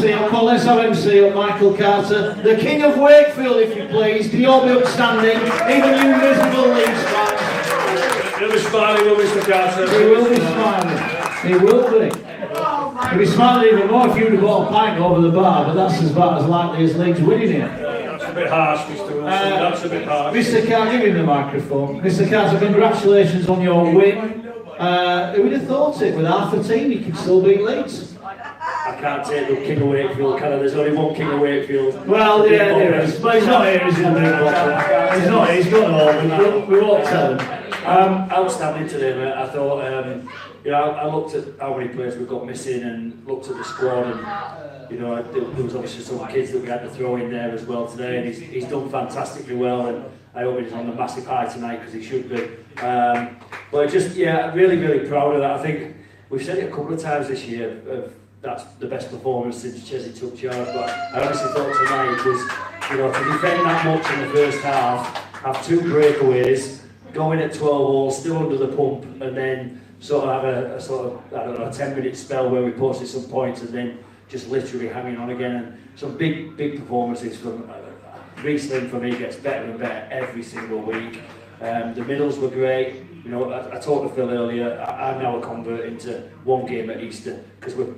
MC up. Well, let's have MC up, Michael Carter, the King of Wakefield, if you please. Can you all be upstanding? Even you miserable Leeds fans. He'll be smiling, will Mr. Carter? He will be smiling. He will be. He'll be smiling even more if you'd have bought a pint over the bar, but that's about as likely as Leeds winning it. That's a bit harsh, Mr. Wilson. That's a bit harsh. Mr. Carter, give him the microphone. Mr. Carter, congratulations on your win. Who would have thought it? With half a team, you could still beat Leeds. I can't take the King of Wakefield, can I? There's only one King of Wakefield. Well, yeah, there is. But he's not here, he's in the big bottle. He's not, he's got all, we won't tell him. Outstanding today, mate. I thought, I looked at how many players we've got missing and looked at the squad, and there was obviously some kids that we had to throw in there as well today, and he's done fantastically well, and I hope he's on the massive high tonight because he should be. But just, really, really proud of that. I think we've said it a couple of times this year. That's the best performance since Chesney took charge, but I honestly thought tonight was, to defend that much in the first half, have 2 breakaways, go in at 12 all, still under the pump, and then sort of have a 10-minute spell where we posted some points, and then just literally hanging on again. And some big performances from Riesling for me gets better and better every single week. The middles were great. I talked to Phil earlier. I'm now a convert into 1 game at Easter because we're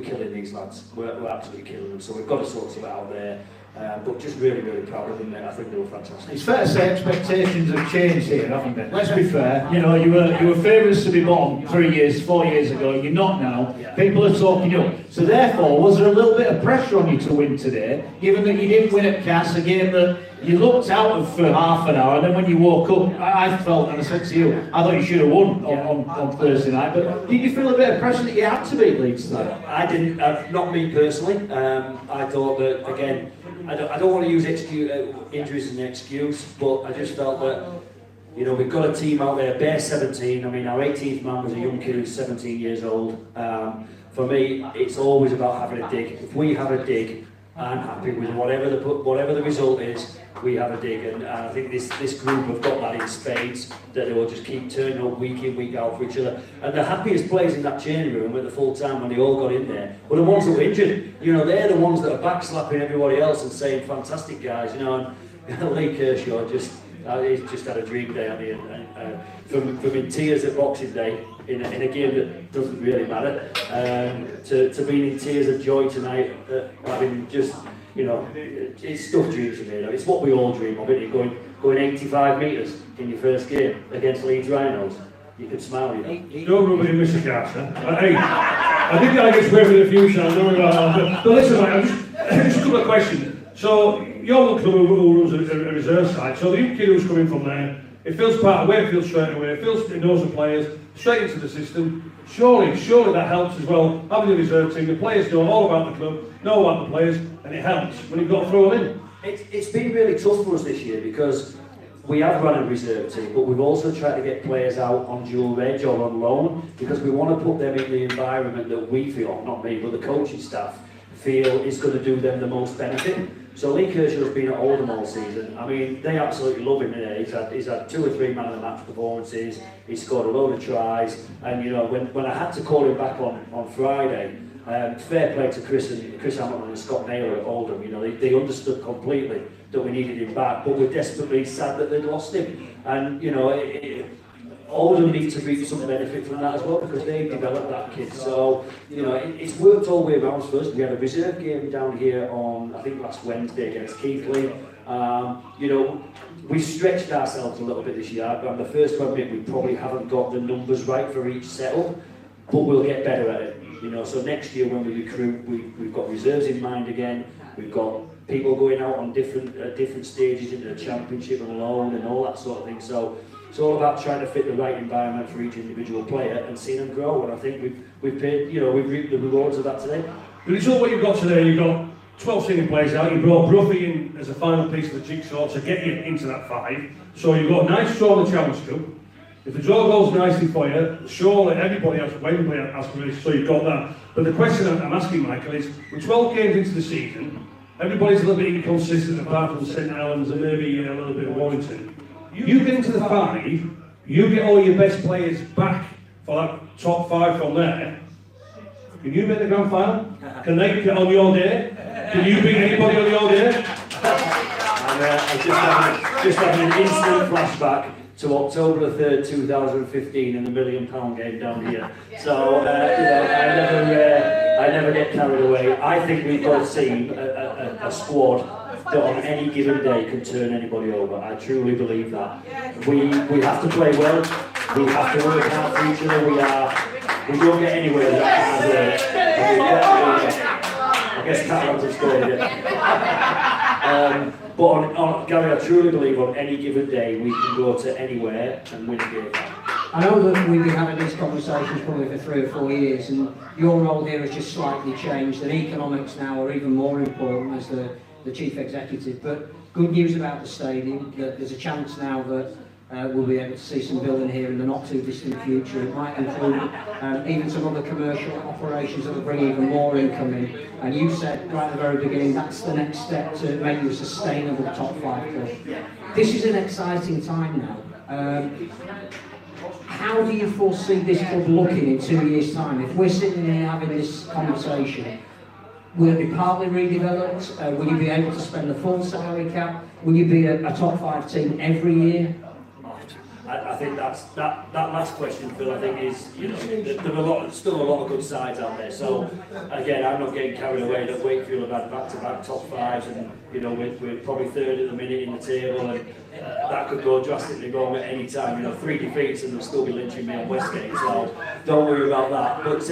killing these lads. We're absolutely killing them. So we've got to sort something out there. But just really, really proud of them. I think they were fantastic. It's fair to say expectations have changed here, haven't they? Let's be fair. You were favourites to be bottom 3 years, 4 years ago. You're not now. Yeah. People are talking up. So therefore, was there a little bit of pressure on you to win today, given that you didn't win at Cass, a game that you looked out of for half an hour, and then when you woke up, I felt, and I said to you, I thought you should have won on Thursday night. But did you feel a bit of pressure that you had to beat Leeds today? I didn't. Not me personally. I thought that again. I don't want to use injuries as an excuse, but I just felt that, we've got a team out there, bare 17. I mean, our 18th man was a young kid who's 17 years old. For me, it's always about having a dig. If we have a dig, I'm happy with whatever the result is. We have a dig, and I think this group have got that in spades, that they will just keep turning up week in, week out for each other. And the happiest players in that changing room at the full time when they all got in there were the ones that were injured. They're the ones that are backslapping everybody else and saying, fantastic guys, and Lee Kershaw he's just had a dream day on here. From in tears at Boxing Day, in a game that doesn't really matter, to being in tears of joy tonight, having just, it's stuff dreams of me. It's what we all dream of, isn't it? Going 85 metres in your first game against Leeds Rhinos. You can smile, Don't rub it in, Mr. Carter. I think I get away with a few shots. But listen, mate, just a couple of questions. So, you're looking at who runs a reserve side. So, the young kid who's coming from there, it feels part of Wakefield straight away. It feels it knows the players, straight into the system. Surely that helps as well. Having a reserve team, the players know all about the club, know about the players, and it helps when you've got to throw them in. It's been really tough for us this year because we have run a reserve team, but we've also tried to get players out on dual reg or on loan because we want to put them in the environment that we feel, not me, but the coaching staff feel is going to do them the most benefit. So Lee Kershaw's been at Oldham all season. I mean, they absolutely love him today. He's had 2 or 3 man of the match performances. He's scored a load of tries. And when I had to call him back on Friday, fair play to Chris Hamilton and Scott Naylor at Oldham. They understood completely that we needed him back, but we're desperately sad that they'd lost him. And Oldham need to reap some benefit from that as well because they've developed that kid. So, it's worked all the way around for us. We had a reserve game down here on, I think, last Wednesday against Keighley. We stretched ourselves a little bit this year. I'm the first to admit we probably haven't got the numbers right for each setup, but we'll get better at it. So next year when we recruit, we've got reserves in mind again. We've got people going out on different stages into the championship and loan and all that sort of thing. So it's all about trying to fit the right environment for each individual player and seeing them grow. And I think we've paid, we've reaped the rewards of that today. The result what you've got today, you've got 12 senior players out. You brought Bruffy in as a final piece of the jigsaw to get you into that 5. So you've got a nice draw in the Challenge Cup. If the draw goes nicely for you, surely everybody has Wembley aspirations, so you've got that. But the question I'm asking, Michael, is with 12 games into the season, everybody's a little bit inconsistent apart from St Helens and maybe a little bit of Warrington. You get into the 5, you get all your best players back for that top 5 from there. Can you make the grand final? Can they get on your day? Can you beat anybody on your day? I'm just having an instant flashback to October the 3rd, 2015 and the £1 million game down here. So, I never get carried away. I think we've got a team, a squad that on any given day can turn anybody over. I truly believe that. We have to play well. We have to work hard for each other. We don't get anywhere without hard work. I guess Catalan's have scored it. But Gary, I truly believe on any given day we can go to anywhere and win a game. I know that we've been having these conversations probably for 3 or 4 years, and your role here has just slightly changed, and economics now are even more important as the chief executive. But good news about the stadium, that there's a chance now that we'll be able to see some building here in the not too distant future. It might include even some other commercial operations that will bring even more income in. And you said right at the very beginning that's the next step to make you a sustainable top 5 club. This is an exciting time now. How do you foresee this club looking in 2 years' time? If we're sitting here having this conversation, will it be partly redeveloped? Will you be able to spend the full salary cap? Will you be a top 5 team every year? I think that last question, Phil, I think is, there are still a lot of good sides out there. So, again, I'm not getting carried away that Wakefield have had back-to-back top 5s, and, we're probably 3rd at the minute in the table, and that could go drastically wrong at any time. 3 defeats and they'll still be lynching me on Westgate, so don't worry about that. But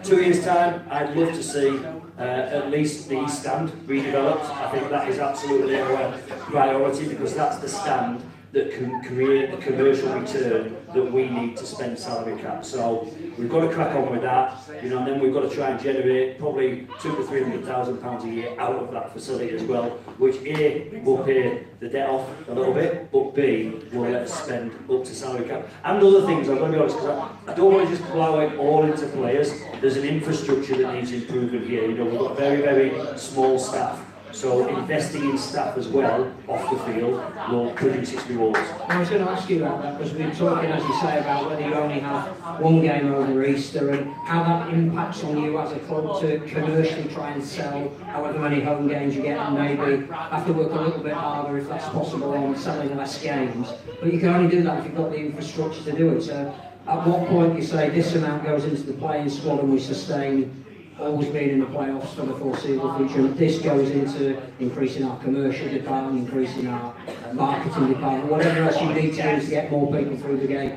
2 years' time, I'd love to see at least the East Stand redeveloped. I think that is absolutely our priority, because that's the stand that can create the commercial return that we need to spend salary cap. So we've got to crack on with that, and then we've got to try and generate probably £200,000 to £300,000 a year out of that facility as well, which A, will pay the debt off a little bit, but B, will let us spend up to salary cap. And other things, I'm going to be honest, because I don't want to just plough it all into players. There's an infrastructure that needs improvement here. We've got very, very small staff. So investing in staff as well, off the field, will produce its rewards. I was going to ask you about that, because we've been talking, as you say, about whether you only have one game over Easter, and how that impacts on you as a club to commercially try and sell however many home games you get, and maybe have to work a little bit harder, if that's possible, on selling less games. But you can only do that if you've got the infrastructure to do it. So at what point you say this amount goes into the playing squad and we sustain always being in the playoffs for the foreseeable future, and this goes into increasing our commercial department, increasing our marketing department, whatever else you need to do to get more people through the gate.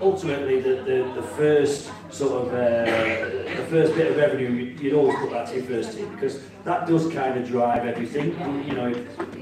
Ultimately, the first sort of the first bit of revenue, you'd always put that to your first team, because that does kind of drive everything.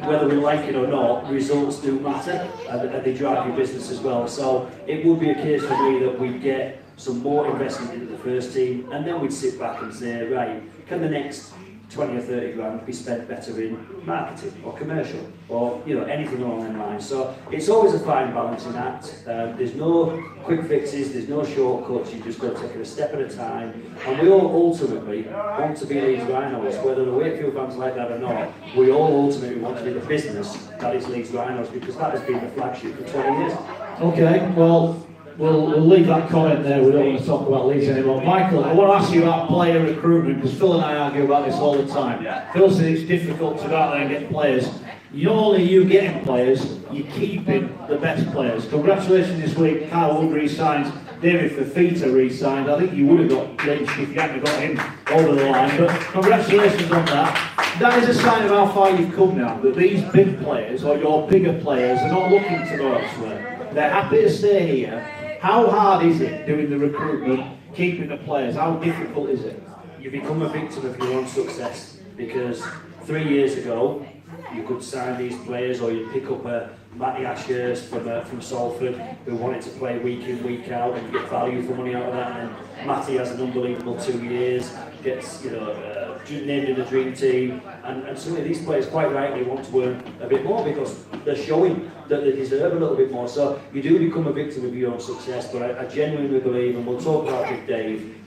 Whether we like it or not, results do matter, and they drive your business as well. So it would be a case for me that we get some more investment into the first team, and then we'd sit back and say, right, can the next 20 or 30 grand be spent better in marketing or commercial or anything along that line. So it's always a fine balancing act. There's no quick fixes, there's no shortcuts. You just got to take it a step at a time, and we all ultimately want to be Leeds Rhinos, whether the Wakefield fans like that or not. We all ultimately want to be the business that is Leeds Rhinos, because that has been the flagship for 20 years. Okay, well, we'll leave that comment there. We don't want to talk about Leeds anymore. Michael, I want to ask you about player recruitment, because Phil and I argue about this all the time. Phil says it's difficult to go out there and get players. Not only are you getting players, you're keeping the best players. Congratulations this week, Kyle Wood re-signs, David Fafita re-signed. I think you would have got lynched if you hadn't got him over the line, but congratulations on that. That is a sign of how far you've come now, that these big players, or your bigger players, are not looking to go elsewhere. They're happy to stay here. How hard is it doing the recruitment, keeping the players? How difficult is it? You become a victim of your own success, because 3 years ago you could sign these players, or you'd pick up a Matty Ashurst from Salford who wanted to play week in, week out, and get value for money out of that. And Matty has an unbelievable 2 years, gets named in the dream team, and some of these players quite rightly want to earn a bit more, because they're showing that they deserve a little bit more. So you do become a victim of your own success. But I genuinely believe, and we'll talk about Big Dave,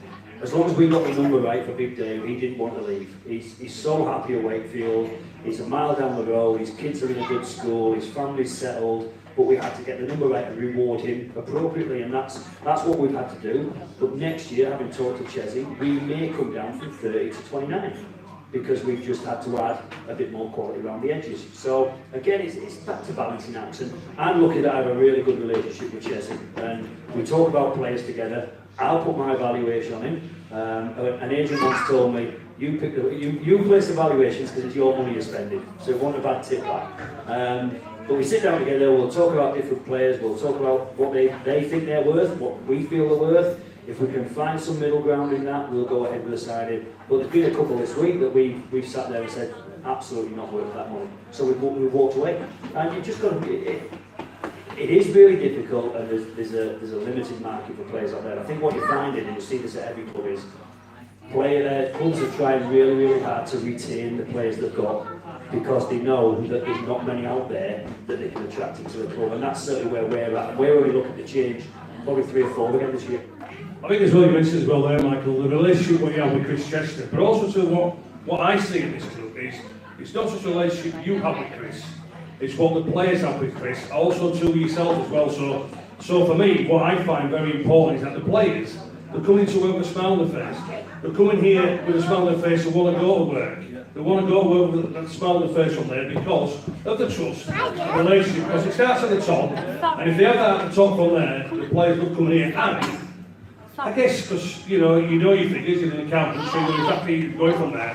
as long as we got the number right for Big Dave, he didn't want to leave. He's so happy at Wakefield. He's a mile down the road. His kids are in a good school. His family's settled. but we had to get the number right and reward him appropriately, and that's what we've had to do. But next year, having talked to Chesney, we may come down from 30 to 29. Because we've just had to add a bit more quality around the edges. So again, it's back to balancing acts, and I'm lucky that I have a really good relationship with Chesney, and we talk about players together. I'll put my evaluation on him. An agent once told me, you place the valuations because it's your money you're spending, so if you want a bad tip back. But we sit down together, we'll talk about different players, we'll talk about what they think they're worth, what we feel they're worth. If we can find some middle ground in that, we'll go ahead with the signing. But there's been a couple this week that we've sat there and said, absolutely not worth that money. So we walked away. And you've just got to, it is really difficult, and there's a limited market for players out there. I think what you're finding, and you see this at every club, is clubs are trying really, really hard to retain the players they've got, because they know that there's not many out there that they can attract into the club. And that's certainly where we're at. We're only looking to change probably 3 or 4 again this year. I think it's what you mentioned as well there, Michael, the relationship what you have with Chris Chester, but also to what I see in this club is, it's not just a relationship you have with Chris, it's what the players have with Chris, also to yourself as well. So for me, what I find very important is that the players, they're coming to work with a smile on their face. They're coming here with a smile on their face and want to go to work. They want to go to work with a smile on their face from there because of the trust, the relationship, because it starts at the top, and if they have that at the top from there, the players will come here, and I guess because you know your figures in an accountant, so you know exactly going from there.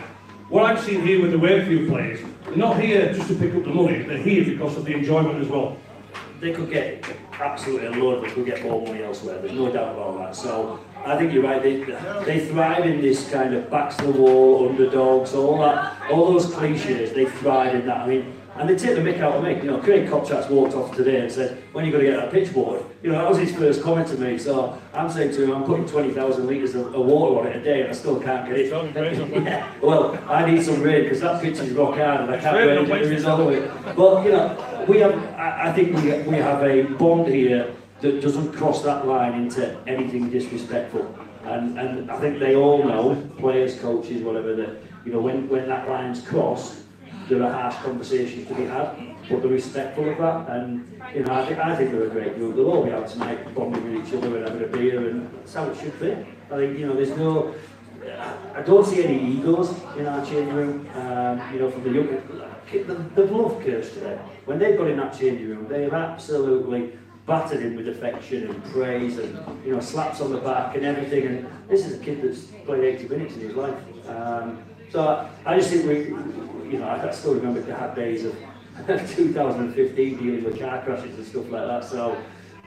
What I'm seeing here with the Wakefield players, they're not here just to pick up the money, they're here because of the enjoyment as well. They could get absolutely a load, but could get more money elsewhere, there's no doubt about that. So I think you're right, they thrive in this kind of backs to the wall, underdogs, all those cliches, they thrive in that. I mean, and they take the mick out of me. You know, Craig Kopchak's walked off today and said, when are you going to get that pitch board? You know, that was his first comment to me. So I'm saying to him, I'm putting 20,000 litres of water on it a day and I still can't get it. Yeah. Well, I need some rain because that pitch is rock hard and I can't wait until there is all the way. But, you know, I think we have a bond here that doesn't cross that line into anything disrespectful. And I think they all know, players, coaches, whatever, that, you know, when that line's crossed, there are harsh conversations to be had, but they're respectful of that, and you know, I think they're a great group. They'll all be out tonight bonding with each other and having a beer, and that's how it should be. I think, you know, I don't see any egos in our changing room. You know, from the young, they've loved Kirst today. When they've got in that changing room, they have absolutely battered him with affection and praise, and you know, slaps on the back and everything. And this is a kid that's played 80 minutes in his life. So I just think you know, I still remember the hard days of 2015 dealing with car crashes and stuff like that. So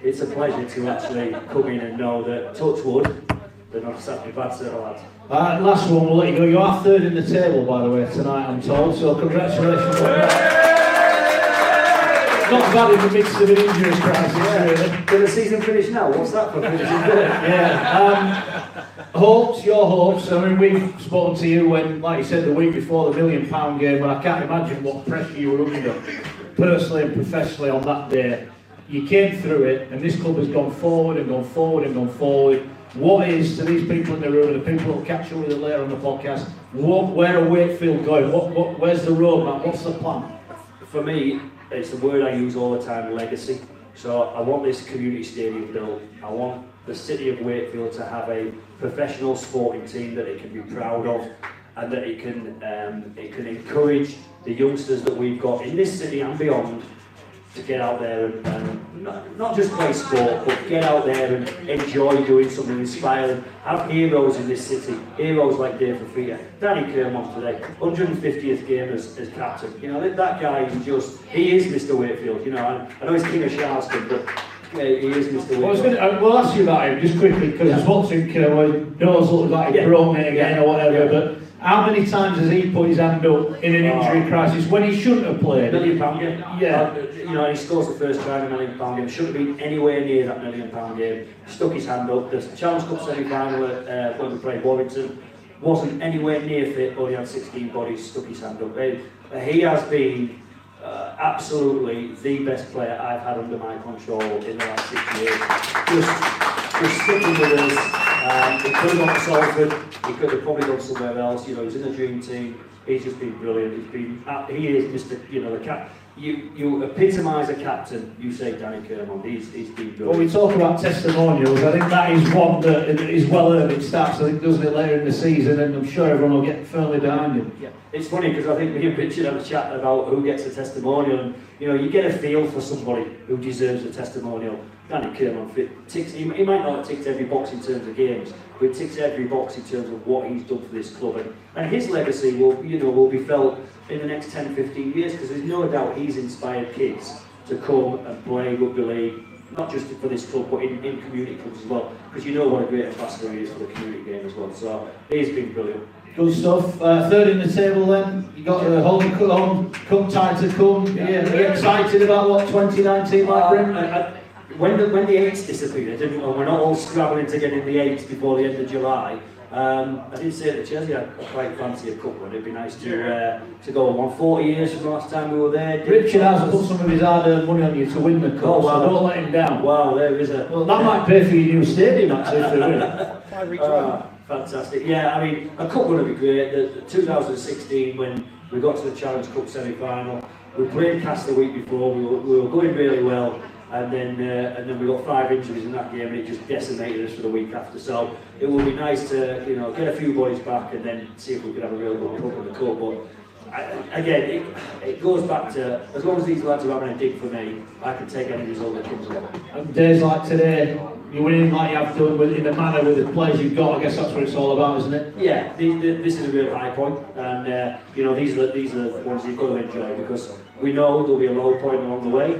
it's a pleasure to actually come in and know that, touch wood, they're not exactly bad set of lads. Last one, we'll let you go. You are third in the table, by the way, tonight, I'm told. So congratulations on that. Not bad in the midst of an injury crisis, really. Did the season finish now? What's that for finishing good? Yeah. Hopes, your hopes. I mean, we've spoken to you when, like you said, the week before the £1 million game, but I can't imagine what pressure you were under, personally and professionally, on that day. You came through it, and this club has gone forward and gone forward and gone forward. What is, to these people in the room, and the people who will catch up with you later on the podcast, where are Wakefield going? Where's the roadmap? What's the plan? For me, it's the word I use all the time, legacy. So I want this community stadium built. I want the city of Wakefield to have a professional sporting team that it can be proud of, and that it can encourage the youngsters that we've got in this city and beyond to get out there and not just play sport, but get out there and enjoy doing something inspiring. Have heroes in this city, heroes like Dave Fafita, Danny Kirmond today, 150th game as captain. You know, that guy is just, he is Mr. Wakefield. You know, I know he's King of Charleston, but he is Mr. Wakefield. We'll ask you about him just quickly, because I spoke to him, knows look like he broke me again or whatever, but how many times has he put his hand up in an injury crisis when he shouldn't have played? £1 million game. Yeah. You know, he scores the first try in a £1 million game. Shouldn't have been anywhere near that £1 million game. Stuck his hand up. The Challenge Cup semi-final when we played Warrington wasn't anywhere near fit, only had 16 bodies, stuck his hand up. He has been absolutely the best player I've had under my control in the last 6 years. Just sticking with us. He could have gone to Salford, he could have probably gone somewhere else. You know, he's in the dream team. He's just been brilliant. He is Mr. You know, you epitomise a captain. You say Danny Kirmond. He's been When we brilliant. talk about testimonials, I think that is one that is well earned. It starts, I think, doesn't it, later in the season, and I'm sure everyone will get firmly behind him. Yeah, it's funny because I think me and Richard have a chat about who gets a testimonial, and you get a feel for somebody who deserves a testimonial. Danny Kirmond ticks. He might not have ticked every box in terms of games, but he ticks every box in terms of what he's done for this club, and his legacy will be felt in the next 10, 15 years, because there's no doubt he's inspired kids to come and play rugby league, not just for this club, but in community clubs as well, because you know what a great ambassador he is for the community game as well. So he's been brilliant. Good stuff. Third in the table then. You got the home cup tie to come. Yeah. Are you excited about what 2019 might bring? When the eights disappeared, and we're not all scrabbling to get in the eights before the end of July, I did say to Chelsea I quite fancy a cup one. It'd be nice to go on 40 years from the last time we were there. Richard has put some of his hard-earned money on you to win the cup, Oh, wow. so don't let him down. Wow, there is a... Well, that might pay for your new stadium, actually, if they win. Fantastic. Yeah, I mean, a cup would be great. The 2016, when we got to the Challenge Cup semi-final, we played Cast the week before. We were going really well, and then we got 5 injuries in that game, and it just decimated us for the week after. So it would be nice to get a few boys back, and then see if we could have a real good cup in the cup. But again, it goes back to, as long as these lads are having a dig for me, I can take any result that comes along. And days like today, you're winning like you have done in the manner with the players you've got. I guess that's what it's all about, isn't it? Yeah, this is a real high point, and these are the ones you've got to enjoy, because we know there'll be a low point along the way.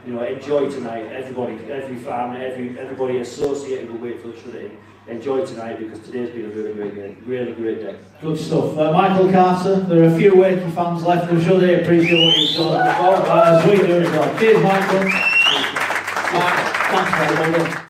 Enjoy tonight, everybody, every fan, everybody associated with Wakefield Trinity. Enjoy tonight, because today's been a really great game, really great day. Good stuff. Michael Carter, there are a few Wakey fans left. I'm sure they appreciate what you've done. As we do as well. Cheers, Michael. Thanks, very well done.